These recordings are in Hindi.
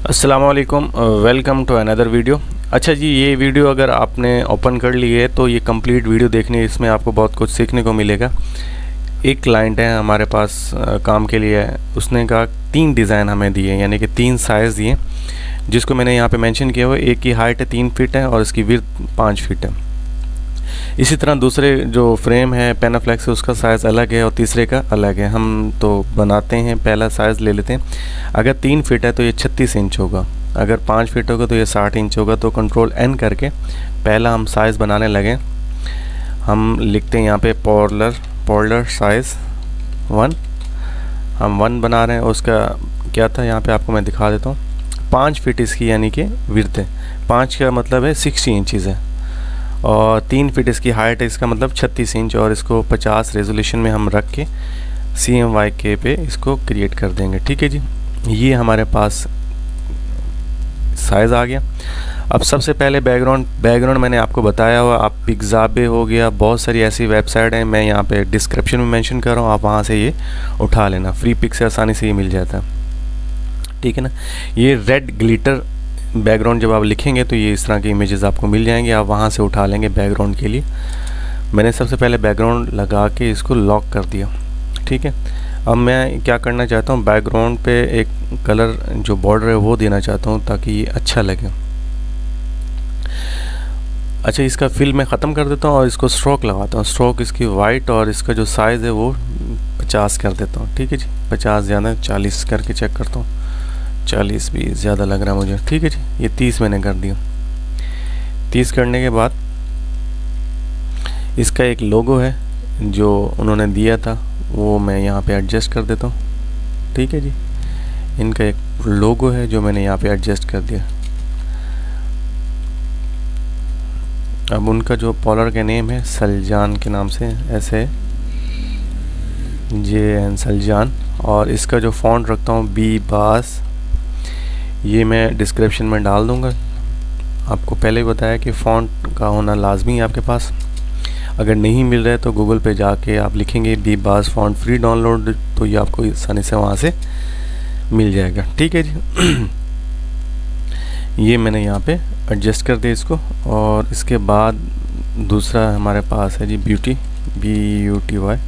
अस्सलामुअलैकुम, वेलकम टू अनदर वीडियो। अच्छा जी, ये वीडियो अगर आपने ओपन कर ली है तो ये कंप्लीट वीडियो देखनी, इसमें आपको बहुत कुछ सीखने को मिलेगा। एक क्लाइंट है हमारे पास काम के लिए, उसने कहा 3 डिज़ाइन हमें दिए, यानी कि 3 साइज़ दिए, जिसको मैंने यहाँ पे मेंशन किया हुआ है। एक की हाइट है 3 फीट है और इसकी विड्थ 5 फीट है। इसी तरह दूसरे जो फ्रेम है पेनाफ्लेक्स है, उसका साइज़ अलग है और तीसरे का अलग है। हम तो बनाते हैं, पहला साइज़ ले लेते हैं। अगर 3 फीट है तो ये 36 इंच होगा, अगर 5 फीट होगा तो ये 60 इंच होगा। तो कंट्रोल N करके पहला हम साइज़ बनाने लगे। हम लिखते हैं यहाँ पे पॉलर साइज़ 1, हम 1 बना रहे हैं। उसका क्या था यहाँ पे आपको मैं दिखा देता हूँ। 5 फीट इसकी यानी कि विड्थ है, 5 का मतलब है 60 इंचज़ है, और 3 फीट इसकी हाइट है, इसका मतलब 36 इंच। और इसको 50 रेजोल्यूशन में हम रख के CMYK पे इसको क्रिएट कर देंगे। ठीक है जी, ये हमारे पास साइज़ आ गया। अब सबसे पहले बैकग्राउंड मैंने आपको बताया हुआ, आप पिक्साबे हो गया, बहुत सारी ऐसी वेबसाइट हैं, मैं यहाँ पे डिस्क्रिप्शन में मेंशन कर रहा हूँ, आप वहाँ से ये उठा लेना, फ्री पिक से आसानी से ये मिल जाता है। ठीक है ना। ये रेड ग्लिटर बैकग्राउंड जब आप लिखेंगे तो ये इस तरह के इमेजेस आपको मिल जाएंगे, आप वहाँ से उठा लेंगे बैकग्राउंड के लिए। मैंने सबसे पहले बैकग्राउंड लगा के इसको लॉक कर दिया। ठीक है, अब मैं क्या करना चाहता हूँ, बैकग्राउंड पे एक कलर जो बॉर्डर है वो देना चाहता हूँ ताकि ये अच्छा लगे। अच्छा, इसका फिल मैं ख़त्म कर देता हूँ और इसको स्ट्रोक लगाता हूँ। स्ट्रोक इसकी वाइट और इसका जो साइज़ है वो 50 कर देता हूँ। ठीक है जी, 50 ज़्यादा, 40 करके चेक करता हूँ। 40 भी ज़्यादा लग रहा है मुझे। ठीक है जी, ये 30 मैंने कर दिया। 30 करने के बाद इसका एक लोगो है जो उन्होंने दिया था, वो मैं यहाँ पे एडजस्ट कर देता हूँ। ठीक है जी, इनका एक लोगो है जो मैंने यहाँ पे एडजस्ट कर दिया। अब उनका जो पॉलर का नेम है सलजान के नाम से, ऐसे JN सलजान, और इसका जो फ़ॉन्ट रखता हूँ BBAS, ये मैं डिस्क्रिप्शन में डाल दूँगा। आपको पहले ही बताया कि फ़ॉन्ट का होना लाजमी है आपके पास। अगर नहीं मिल रहा है तो गूगल पे जाके आप लिखेंगे BBAS फ़ॉन्ट फ्री डाउनलोड, तो ये आपको आसानी से वहाँ से मिल जाएगा। ठीक है जी। ये मैंने यहाँ पे एडजस्ट कर दिया इसको। और इसके बाद दूसरा हमारे पास है जी ब्यूटी, BUTY।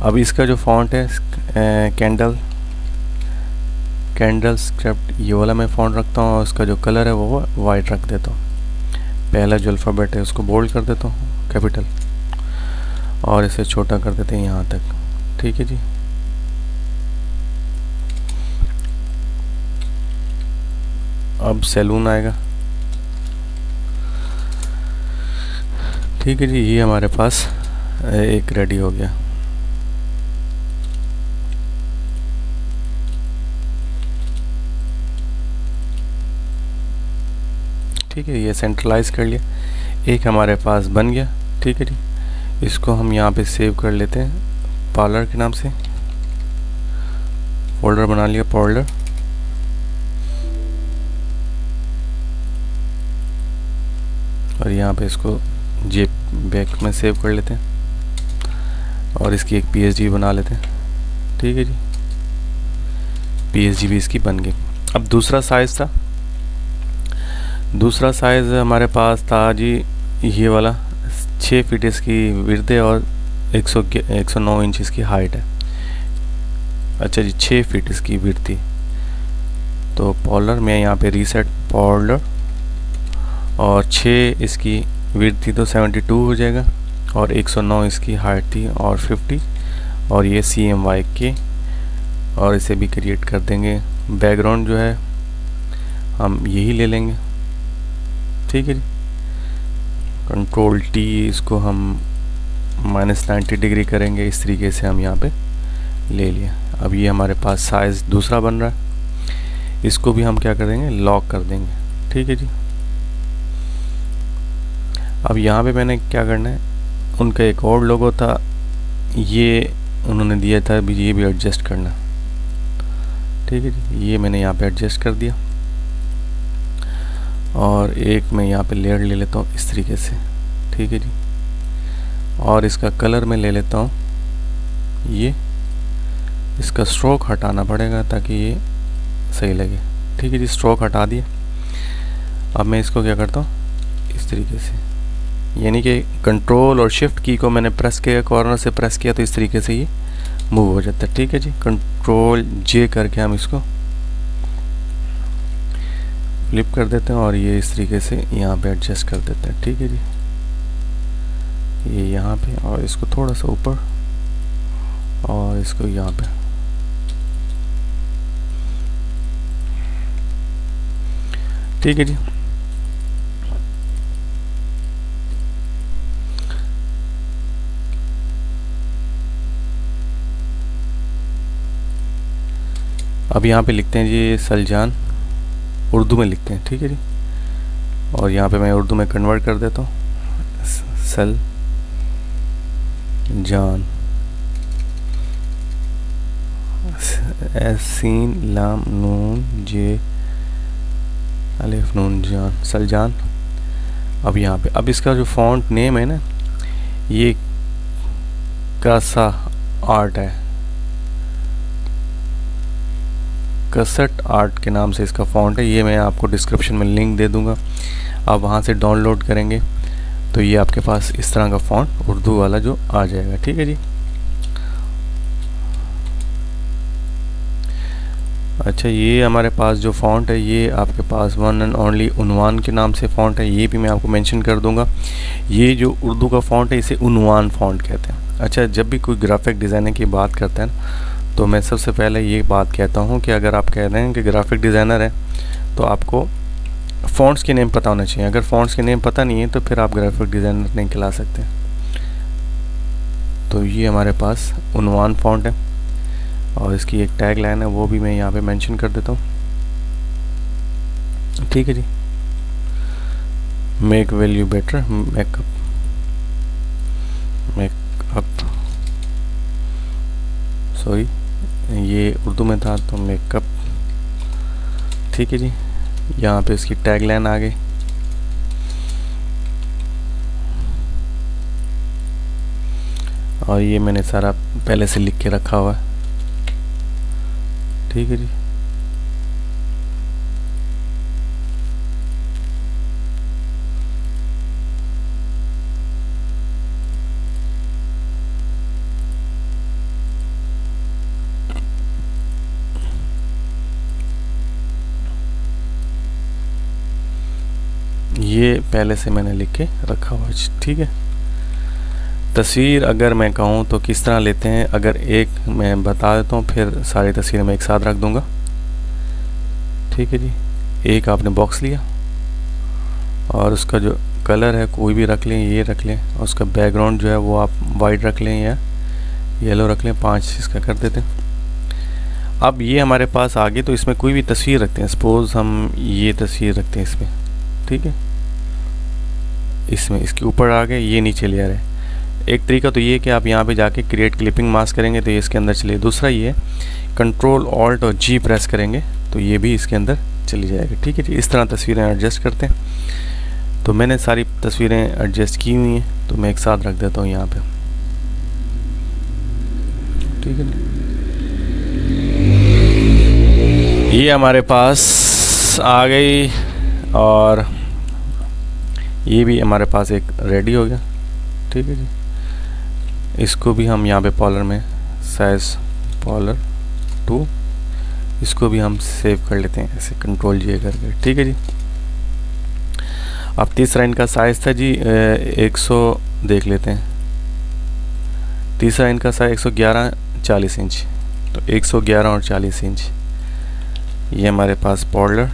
अब इसका जो फ़ॉन्ट है कैंडल स्क्रिप्ट, ये वाला मैं फ़ॉन्ट रखता हूँ, और उसका जो कलर है वो वाइट रख देता हूँ। पहला जो अल्फ़ाबेट है उसको बोल्ड कर देता हूँ, कैपिटल, और इसे छोटा कर देते हैं यहाँ तक। ठीक है जी। अब सैलून आएगा। ठीक है जी, ये हमारे पास एक रेडी हो गया। ठीक है, ये सेंट्रलाइज कर लिया, एक हमारे पास बन गया। ठीक है जी, इसको हम यहाँ पे सेव कर लेते हैं पार्लर के नाम से। फोल्डर बना लिया पार्लर, और यहाँ पे इसको JPEG में सेव कर लेते हैं, और इसकी एक PSG बना लेते हैं। ठीक है जी, PSG भी इसकी बन गई। अब दूसरा साइज़ था, दूसरा साइज़ हमारे पास था जी ये वाला, 6 फीट इसकी विड्थ है और 109 इंच इसकी हाइट है। अच्छा जी, 6 फीट इसकी विड्थ थी, तो पॉलर मैं यहाँ पे रीसेट पॉलर, और 6 इसकी विड्थ थी तो 72 हो जाएगा, और 109 इसकी हाइट थी और 50, और ये CMYK, और इसे भी क्रिएट कर देंगे। बैकग्राउंड जो है हम यही ले लेंगे। ठीक है जी, कंट्रोल T, इसको हम -90 डिग्री करेंगे, इस तरीके से हम यहाँ पे ले लिया। अब ये हमारे पास साइज़ दूसरा बन रहा है, इसको भी हम क्या कर देंगे, लॉक कर देंगे। ठीक है जी। अब यहाँ पे मैंने क्या करना है, उनका एक और लोगो था, ये उन्होंने दिया था, अभी ये भी एडजस्ट करना। ठीक है जी, ये मैंने यहाँ पे एडजस्ट कर दिया, और एक मैं यहाँ पे लेयर ले लेता हूँ इस तरीके से। ठीक है जी, और इसका कलर मैं ले लेता हूँ ये इसका स्ट्रोक हटाना पड़ेगा ताकि ये सही लगे। ठीक है जी, स्ट्रोक हटा दिए। अब मैं इसको क्या करता हूँ इस तरीके से, यानी कि कंट्रोल और शिफ्ट की को मैंने प्रेस किया, कॉर्नर से प्रेस किया तो इस तरीके से ये मूव हो जाता है। ठीक है जी, कंट्रोल जे करके हम इसको फ्लिप कर देते हैं और ये इस तरीके से यहाँ पे एडजस्ट कर देते हैं। ठीक है जी, ये यहाँ पे और इसको थोड़ा सा ऊपर और इसको यहाँ पे। ठीक है जी, अब यहाँ पे लिखते हैं जी सलजान, उर्दू में लिखते हैं। ठीक है जी, और यहाँ पे मैं उर्दू में कन्वर्ट कर देता हूँ, सल जान, सीन लाम नून जे अलिफ नून जान, सलजान। अब यहाँ पे अब इसका जो फॉन्ट नेम है ना, ये कासा आर्ट है, कसट आर्ट के नाम से इसका फ़ॉन्ट है। ये मैं आपको डिस्क्रिप्शन में लिंक दे दूंगा, आप वहाँ से डाउनलोड करेंगे तो ये आपके पास इस तरह का फ़ॉन्ट उर्दू वाला जो आ जाएगा। ठीक है जी, अच्छा ये हमारे पास जो फ़ॉन्ट है ये आपके पास वन एंड ओनली उन्वान के नाम से फ़ॉन्ट है, ये भी मैं आपको मेंशन कर दूंगा। ये जो उर्दू का फ़ॉन्ट है इसे उन्वान फ़ॉन्ट कहते हैं। अच्छा, जब भी कोई ग्राफिक डिज़ाइनर की बात करते हैं तो मैं सबसे पहले ये बात कहता हूँ कि अगर आप कह रहे हैं कि ग्राफिक डिज़ाइनर है तो आपको फ़ॉन्ट्स के नेम पता होना चाहिए। अगर फ़ॉन्ट्स के नेम पता नहीं है तो फिर आप ग्राफिक डिज़ाइनर नहीं कहला सकते। तो ये हमारे पास उन्वान फ़ॉन्ट है और इसकी एक टैग लाइन है, वो भी मैं यहाँ पे मेंशन कर देता हूँ। ठीक है जी, make value better, makeup sorry ये उर्दू में था तो मेकअप। ठीक है जी, यहाँ पे इसकी टैग लाइन आ गई। और ये मैंने सारा पहले से लिख के रखा हुआ है। ठीक है जी, ये पहले से मैंने लिख के रखा हुआ है। ठीक है, तस्वीर अगर मैं कहूँ तो किस तरह लेते हैं, अगर एक मैं बता देता हूँ फिर सारी तस्वीरें मैं एक साथ रख दूंगा। ठीक है जी, एक आपने बॉक्स लिया और उसका जो कलर है कोई भी रख लें, ये रख लें, और उसका बैकग्राउंड जो है वो आप वाइट रख लें या येलो रख लें, 5 इसका कर देते हैं। अब ये हमारे पास आ गई तो इसमें कोई भी तस्वीर रखते हैं, सपोज़ हम ये तस्वीर रखते हैं इसमें। ठीक है, इसमें इसके ऊपर आ गए, ये नीचे ले आ रहे हैं। एक तरीका तो ये कि आप यहाँ पे जाके क्रिएट क्लिपिंग मास्क करेंगे तो ये इसके अंदर चले। दूसरा ये कंट्रोल ऑल्ट और जी प्रेस करेंगे तो ये भी इसके अंदर चली जाएगी। ठीक है जी, इस तरह तस्वीरें एडजस्ट करते हैं। तो मैंने सारी तस्वीरें एडजस्ट की हुई हैं तो मैं एक साथ रख देता हूँ यहाँ पे। ठीक है, ये हमारे पास आ गई और ये भी हमारे पास एक रेडी हो गया। ठीक है जी, इसको भी हम यहाँ पे पॉलर में साइज पॉलर 2 इसको भी हम सेव कर लेते हैं ऐसे कंट्रोल जे करके। ठीक है जी, अब तीसरा इनका साइज़ था जी 100 देख लेते हैं। तीसरा इनका साइज 111 40 इंच, तो 111 और 40 इंच ये हमारे पास पॉलर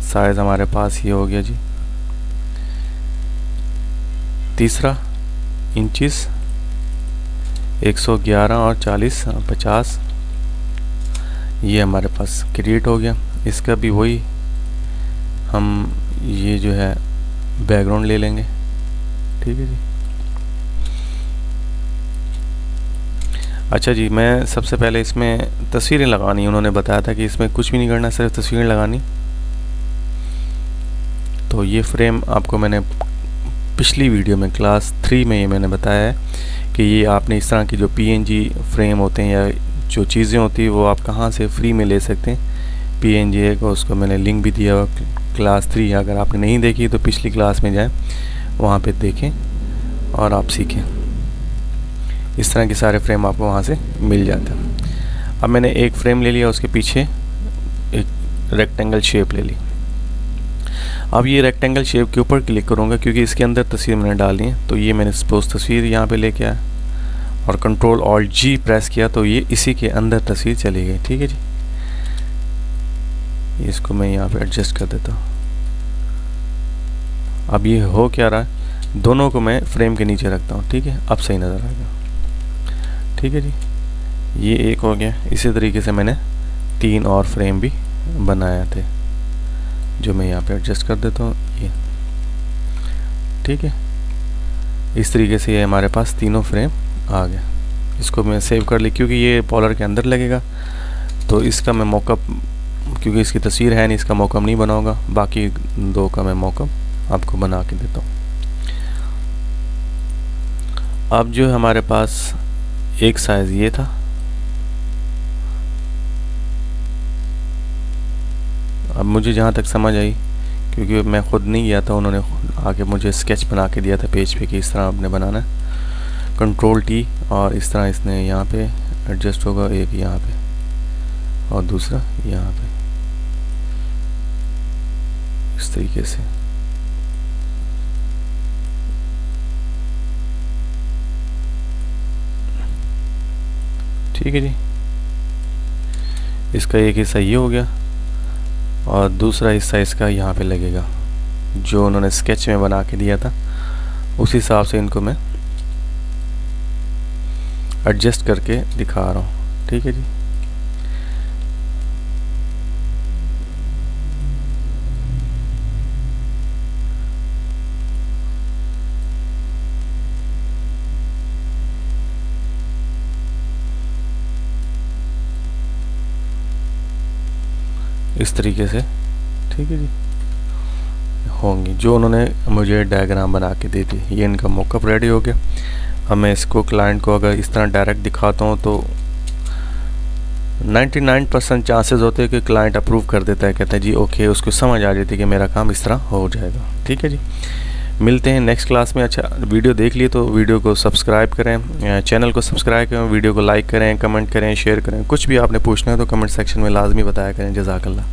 साइज़ हमारे पास ये हो गया जी। तीसरा इंचिस 111 और 40 50 ये हमारे पास क्रिएट हो गया। इसका भी वही हम ये जो है बैकग्राउंड ले लेंगे। ठीक है जी, अच्छा जी, मैं सबसे पहले इसमें तस्वीरें लगानी, उन्होंने बताया था कि इसमें कुछ भी नहीं करना, सिर्फ तस्वीरें लगानी। तो ये फ्रेम आपको मैंने पिछली वीडियो में क्लास 3 में ये मैंने बताया है कि ये आपने इस तरह की जो PNG फ्रेम होते हैं या जो चीज़ें होती है वो आप कहाँ से फ्री में ले सकते हैं। PNG को उसको मैंने लिंक भी दिया हुआ, क्लास 3 अगर आपने नहीं देखी तो पिछली क्लास में जाएं, वहाँ पे देखें और आप सीखें। इस तरह के सारे फ्रेम आपको वहाँ से मिल जाता है। अब मैंने एक फ्रेम ले लिया, उसके पीछे एक रेक्टेंगल शेप ले ली। अब ये रेक्टेंगल शेप के ऊपर क्लिक करूँगा क्योंकि इसके अंदर तस्वीर मैंने डाली है। तो ये मैंने सपोज तस्वीर यहाँ पे लेके आया और Ctrl+Alt+G प्रेस किया तो ये इसी के अंदर तस्वीर चली गई। ठीक है जी, इसको मैं यहाँ पे एडजस्ट कर देता हूँ। अब ये हो क्या रहा है, दोनों को मैं फ्रेम के नीचे रखता हूँ। ठीक है, अब सही नज़र आएगा। ठीक है जी, ये एक हो गया। इसी तरीके से मैंने 3 और फ्रेम भी बनाए थे जो मैं यहाँ पे एडजस्ट कर देता हूँ ये। ठीक है, इस तरीके से ये हमारे पास तीनों फ्रेम आ गया। इसको मैं सेव कर ली क्योंकि ये पॉलर के अंदर लगेगा, तो इसका मैं मॉकअप, क्योंकि इसकी तस्वीर है नहीं, इसका मॉकअप नहीं बनाऊंगा। बाकी 2 का मैं मॉकअप आपको बना के देता हूँ। अब जो हमारे पास एक साइज़ ये था, अब मुझे जहाँ तक समझ आई, क्योंकि मैं ख़ुद नहीं गया था, उन्होंने आके मुझे स्केच बना के दिया था पेज पे कि इस तरह आपने बनाना है। Ctrl+T और इस तरह इसने यहाँ पे एडजस्ट होगा, एक यहाँ पे और दूसरा यहाँ पे, इस तरीके से। ठीक है जी, इसका एक हिस्सा ये हो गया और दूसरा हिस्सा इसका यहाँ पे लगेगा, जो उन्होंने स्केच में बना के दिया था उस हिसाब से इनको मैं एडजस्ट करके दिखा रहा हूँ। ठीक है जी, इस तरीके से। ठीक है जी, होंगी जो उन्होंने मुझे डायग्राम बना के दी थी। ये इनका मॉकअप रेडी हो गया। अब मैं इसको क्लाइंट को अगर इस तरह डायरेक्ट दिखाता हूँ तो 99% चांसेस होते हैं कि क्लाइंट अप्रूव कर देता है, कहता है जी ओके, उसको समझ आ जाती है कि मेरा काम इस तरह हो जाएगा। ठीक है जी, मिलते हैं नेक्स्ट क्लास में। अच्छा, वीडियो देख लिए तो वीडियो को सब्सक्राइब करें, चैनल को सब्सक्राइब करें, वीडियो को लाइक करें, कमेंट करें, शेयर करें। कुछ भी आपने पूछना है तो कमेंट सेक्शन में लाजमी बताया करें। जज़ाकल्लाह।